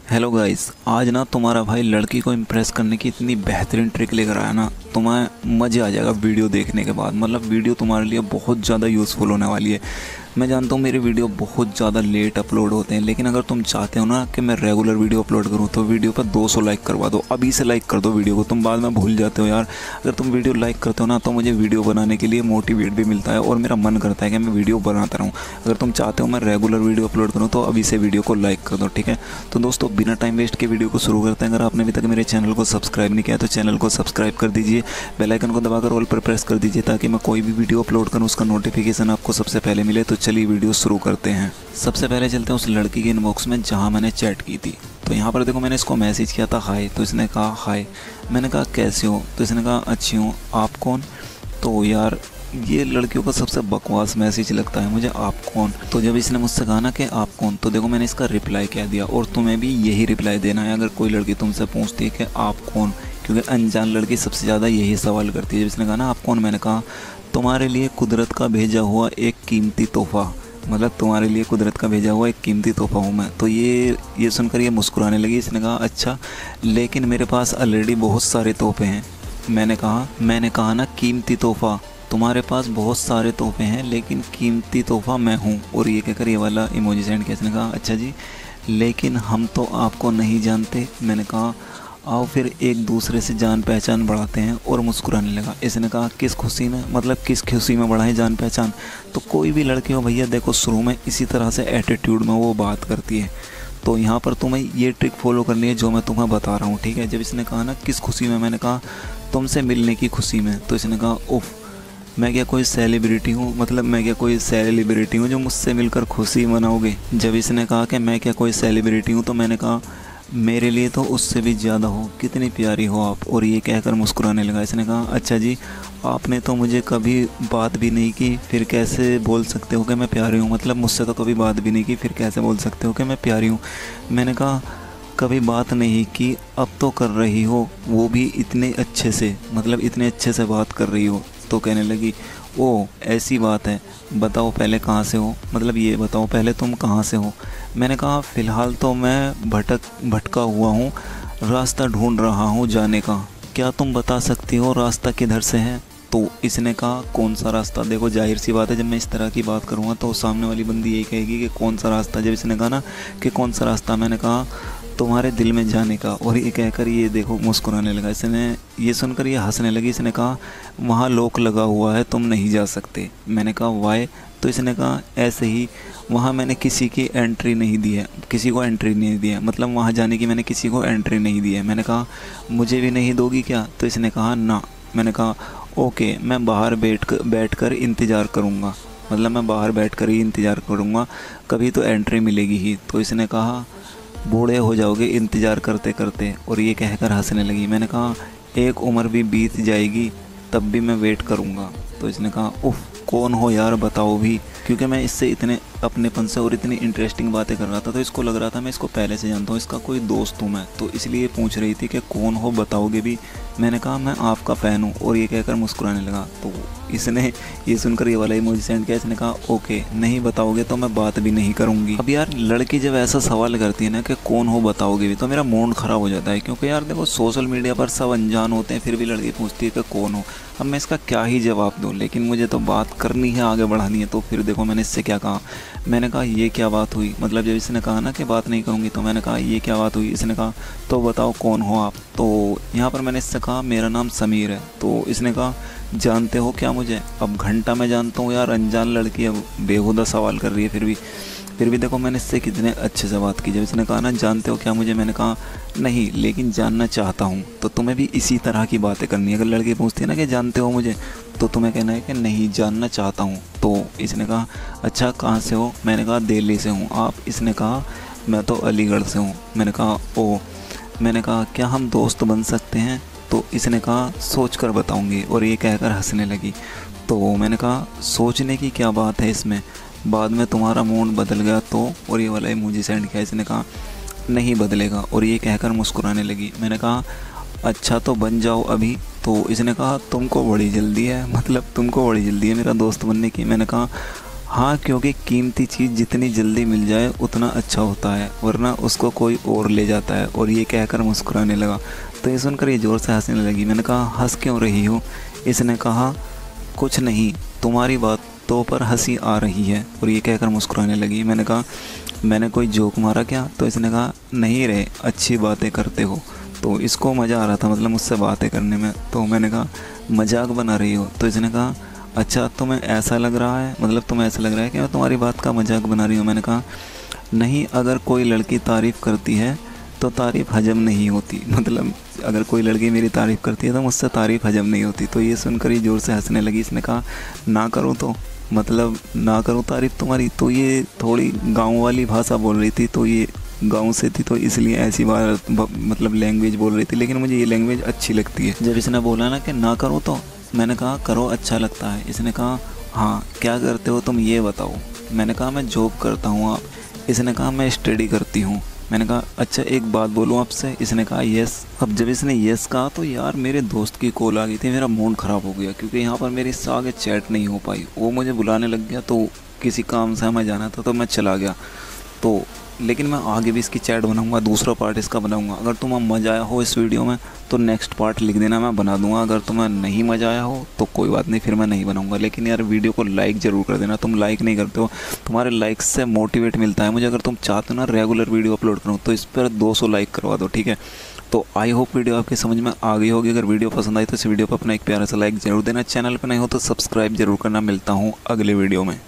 Hello guys, आज ना तुम्हारा भाई लड़की को इम्प्रेस करने की इतनी बेहतरीन ट्रिक लेकर आया ना, तुम्हें मज़े आ जाएगा वीडियो देखने के बाद। मतलब वीडियो तुम्हारे लिए बहुत ज़्यादा यूज़फुल होने वाली है। मैं जानता हूँ मेरे वीडियो बहुत ज़्यादा लेट अपलोड होते हैं, लेकिन अगर तुम चाहते हो ना कि मैं रेगुलर वीडियो अपलोड करूँ तो वीडियो पर 200 लाइक करवा दो। अभी से लाइक कर दो वीडियो को, तुम बाद में भूल जाते हो यार। अगर तुम वीडियो लाइक करते हो ना तो मुझे वीडियो बनाने के लिए मोटिवेट भी मिलता है और मेरा मन करता है कि मैं वीडियो बनाता रहूँ। अगर तुम चाहते हो मैं रेगुलर वीडियो अपलोड करूँ तो अभी से वीडियो को लाइक कर दो, ठीक है। तो दोस्तों, बिना टाइम वेस्ट के वीडियो को शुरू करते हैं। अगर आपने अभी तक मेरे चैनल को सब्सक्राइब नहीं किया तो चैनल को सब्सक्राइब कर दीजिए, बेल आइकन को दबाकर ऑल पर प्रेस कर दीजिए ताकि मैं कोई भी वीडियो अपलोड करूँ उसका नोटिफिकेशन आपको सबसे पहले मिले। तो चलिए वीडियो शुरू करते हैं। सबसे पहले चलते हैं उस लड़की के इनबॉक्स में जहाँ मैंने चैट की थी। तो यहाँ पर देखो, मैंने इसको मैसेज किया था हाय, तो इसने कहा हाय। मैंने कहा कैसे हो, तो इसने कहा अच्छी हूँ, आप कौन। तो यार ये लड़कियों का सबसे बकवास मैसेज लगता है मुझे, आप कौन। तो जब इसने मुझसे कहा ना कि आप कौन, तो देखो मैंने इसका रिप्लाई क्या दिया। और तुम्हें भी यही रिप्लाई देना है अगर कोई लड़की तुमसे पूछती है कि आप कौन, क्योंकि अनजान लड़की सबसे ज़्यादा यही सवाल करती है। जब इसने कहा ना आप कौन, मैंने कहा तुम्हारे लिए कुदरत का भेजा हुआ एक कीमती तोहफ़ा, मतलब तुम्हारे लिए कुदरत का भेजा हुआ एक कीमती तोहफ़ा हूँ मैं। तो ये सुनकर ये मुस्कुराने लगी। इसने कहा अच्छा, लेकिन मेरे पास ऑलरेडी बहुत सारे तोहफे हैं। मैंने कहा ना कीमती तोहफ़ा, तुम्हारे पास बहुत सारे तोहफे हैं लेकिन कीमती तोहफ़ा मैं हूँ। और ये कहकर ये वाला इमोजी सेंड किया। इसने कहा अच्छा जी, लेकिन हम तो आपको नहीं जानते। मैंने कहा आओ फिर एक दूसरे से जान पहचान बढ़ाते हैं। और मुस्कुराने लगा। इसने कहा किस खुशी में, मतलब किस खुशी में बढ़ाएं जान पहचान। तो कोई भी लड़की हो भैया, देखो शुरू में इसी तरह से एटीट्यूड में वो बात करती है। तो यहाँ पर तुम्हें ये ट्रिक फॉलो करनी है जो मैं तुम्हें बता रहा हूँ, ठीक है। जब इसने कहा ना किस खुशी में, मैंने कहा तुमसे मिलने की खुशी में। तो इसने कहा उफ़, मैं क्या कोई सेलिब्रिटी हूँ, मतलब मैं क्या कोई सेलिब्रिटी हूँ जो मुझसे मिलकर खुशी मनाओगे। जब इसने कहा कि मैं क्या कोई सेलिब्रिटी हूँ, तो मैंने कहा मेरे लिए तो उससे भी ज़्यादा हो, कितनी प्यारी हो आप। और ये कहकर मुस्कुराने लगा। इसने कहा अच्छा जी, आपने तो मुझे कभी बात भी नहीं की, फिर कैसे बोल सकते हो कि मैं प्यारी हूँ। मतलब मुझसे तो कभी बात भी नहीं की, फिर कैसे बोल सकते हो कि मैं प्यारी हूँ। मैंने कहा कभी बात नहीं की, अब तो कर रही हो, वो भी इतने अच्छे से, मतलब इतने अच्छे से बात कर रही हो। तो कहने लगी ओ ऐसी बात है, बताओ पहले कहाँ से हो, मतलब ये बताओ पहले तुम कहाँ से हो। मैंने कहा फ़िलहाल तो मैं भटका हुआ हूँ, रास्ता ढूंढ रहा हूँ जाने का। क्या तुम बता सकती हो रास्ता किधर से है। तो इसने कहा कौन सा रास्ता। देखो जाहिर सी बात है, जब मैं इस तरह की बात करूँगा तो सामने वाली बंदी यही कहेगी कि कौन सा रास्ता। जब इसने कहा ना कि कौन सा रास्ता, मैंने कहा तुम्हारे दिल में जाने का। और ये कहकर ये देखो मुस्कुराने लगा। इसने ये सुनकर ये हंसने लगी। इसने कहा वहाँ लॉक लगा हुआ है, तुम नहीं जा सकते। मैंने कहा वाई। तो इसने कहा ऐसे ही, वहाँ मैंने किसी की एंट्री नहीं दी है, किसी को एंट्री नहीं दी है, मतलब वहाँ जाने की मैंने किसी को एंट्री नहीं दी है। मैंने कहा मुझे भी नहीं दोगी क्या। तो इसने कहा ना। मैंने कहा ओके, मैं बाहर बैठ कर इंतज़ार करूँगा, मतलब मैं बाहर बैठ कर ही इंतज़ार करूँगा, कभी तो एंट्री मिलेगी ही। तो इसने कहा बूढ़े हो जाओगे इंतज़ार करते करते। और ये कहकर हंसने लगी। मैंने कहा एक उम्र भी बीत जाएगी तब भी मैं वेट करूँगा। तो इसने कहा उफ़, कौन हो यार बताओ भी, क्योंकि मैं इससे इतने अपनेपन से और इतनी इंटरेस्टिंग बातें कर रहा था तो इसको लग रहा था मैं इसको पहले से जानता हूँ, इसका कोई दोस्त हूँ मैं। तो इसलिए पूछ रही थी कि कौन हो बताओगे भी। मैंने कहा मैं आपका फ़ैन हूँ। और ये कहकर मुस्कुराने लगा। तो इसने ये सुनकर ये वाला इमोजी सेंड किया। इसने कहा ओके, नहीं बताओगे तो मैं बात भी नहीं करूँगी। अब यार लड़की जब ऐसा सवाल करती है ना कि कौन हो बताओगे भी, तो मेरा मूड ख़राब हो जाता है। क्योंकि यार देखो सोशल मीडिया पर सब अनजान होते हैं, फिर भी लड़की पूछती है कि कौन हो। अब मैं इसका क्या ही जवाब दूँ, लेकिन मुझे तो बात करनी है, आगे बढ़ानी है। तो फिर देखो मैंने इससे क्या कहा। मैंने कहा ये क्या बात हुई, मतलब जब इसने कहा ना कि बात नहीं करूँगी तो मैंने कहा ये क्या बात हुई। इसने कहा तो बताओ कौन हो आप। तो यहाँ पर मैंने इससे कहा मेरा नाम समीर है। तो इसने कहा जानते हो क्या मुझे। अब घंटा मैं जानता हूँ यार, अनजान लड़की है, बेहुदा सवाल कर रही है। फिर भी देखो मैंने इससे कितने अच्छे से बात की। जब इसने कहा ना जानते हो क्या मुझे, मैंने कहा नहीं लेकिन जानना चाहता हूँ। तो तुम्हें भी इसी तरह की बातें करनी है। अगर लड़की पूछती है ना कि जानते हो मुझे, तो तुम्हें कहना है कि नहीं जानना चाहता हूँ। तो इसने कहा अच्छा कहाँ से हो। मैंने कहा दिल्ली से हूँ। आप। इसने कहा मैं तो अलीगढ़ से हूँ। मैंने कहा ओ। मैंने कहा क्या हम दोस्त बन सकते हैं। तो इसने कहा सोच कर बताऊँगी। और ये कहकर हंसने लगी। तो मैंने कहा सोचने की क्या बात है इसमें, बाद में तुम्हारा मूड बदल गया तो। और ये वाला इमोजी सेंड किया। इसने कहा नहीं बदलेगा। और ये कहकर मुस्कुराने लगी। मैंने कहा अच्छा तो बन जाओ अभी। तो इसने कहा तुमको बड़ी जल्दी है, मतलब तुमको बड़ी जल्दी है मेरा दोस्त बनने की। मैंने कहा हाँ, क्योंकि कीमती चीज़ जितनी जल्दी मिल जाए उतना अच्छा होता है, वरना उसको कोई और ले जाता है। और ये कहकर मुस्कुराने लगा। तो ये सुनकर ये ज़ोर से हंसने लगी। मैंने कहा, हंस क्यों रही हो? इसने कहा, कुछ नहीं, तुम्हारी बातों पर हंसी आ रही है। और ये कहकर मुस्कुराने लगी। मैंने कहा, मैंने कोई जोक मारा क्या? तो इसने कहा, नहीं रे, अच्छी बातें करते हो। तो इसको मज़ा आ रहा था, मतलब मुझसे बातें करने में। तो मैंने कहा, मजाक बना रही हो? तो इसने कहा, अच्छा, तुम्हें ऐसा लग रहा है, मतलब तुम्हें ऐसा लग रहा है कि मैं तुम्हारी बात का मजाक बना रही हूँ? मैंने कहा, नहीं, अगर कोई लड़की तारीफ़ करती है तो तारीफ़ हजम नहीं होती। मतलब अगर कोई लड़की मेरी तारीफ़ करती है तो मुझसे तारीफ़ हजम नहीं होती। तो ये सुनकर ही ज़ोर से हंसने लगी। इसने कहा, ना करूँ तो? मतलब ना करूँ तारीफ़ तुम्हारी? तो ये थोड़ी गाँव वाली भाषा बोल रही थी, तो ये गाँव से थी तो इसलिए ऐसी बात मतलब लैंग्वेज बोल रही थी। लेकिन मुझे ये लैंग्वेज अच्छी लगती है। जब इसने बोला ना कि ना करूँ तो, मैंने कहा, करो, अच्छा लगता है। इसने कहा, हाँ, क्या करते हो तुम, ये बताओ। मैंने कहा, मैं जॉब करता हूँ। आप? इसने कहा, मैं स्टडी करती हूँ। मैंने कहा, अच्छा, एक बात बोलूँ आपसे? इसने कहा, यस। अब जब इसने यस कहा तो यार मेरे दोस्त की कॉल आ गई थी। मेरा मूड ख़राब हो गया क्योंकि यहाँ पर मेरी इससे आगे चैट नहीं हो पाई। वो मुझे बुलाने लग गया, तो किसी काम से हमें जाना था तो मैं चला गया। तो लेकिन मैं आगे भी इसकी चैट बनाऊंगा, दूसरा पार्ट इसका बनाऊंगा। अगर तुम्हें मज़ा आया हो इस वीडियो में तो नेक्स्ट पार्ट लिख देना, मैं बना दूंगा। अगर तुम्हें नहीं मज़ा आया हो तो कोई बात नहीं, फिर मैं नहीं बनाऊंगा। लेकिन यार वीडियो को लाइक ज़रूर कर देना। तुम लाइक नहीं करते हो, तुम्हारे लाइक्स से मोटिवेट मिलता है मुझे। अगर तुम चाहते हो ना रेगुलर वीडियो अपलोड करूँ तो इस पर 200 लाइक करवा दो, ठीक है? तो आई होप वीडियो आपकी समझ में आ गई होगी। अगर वीडियो पसंद आई तो इस वीडियो पर अपना एक प्यारा सा लाइक ज़रूर देना। चैनल पर नहीं हो तो सब्सक्राइब जरूर करना। मिलता हूँ अगले वीडियो में।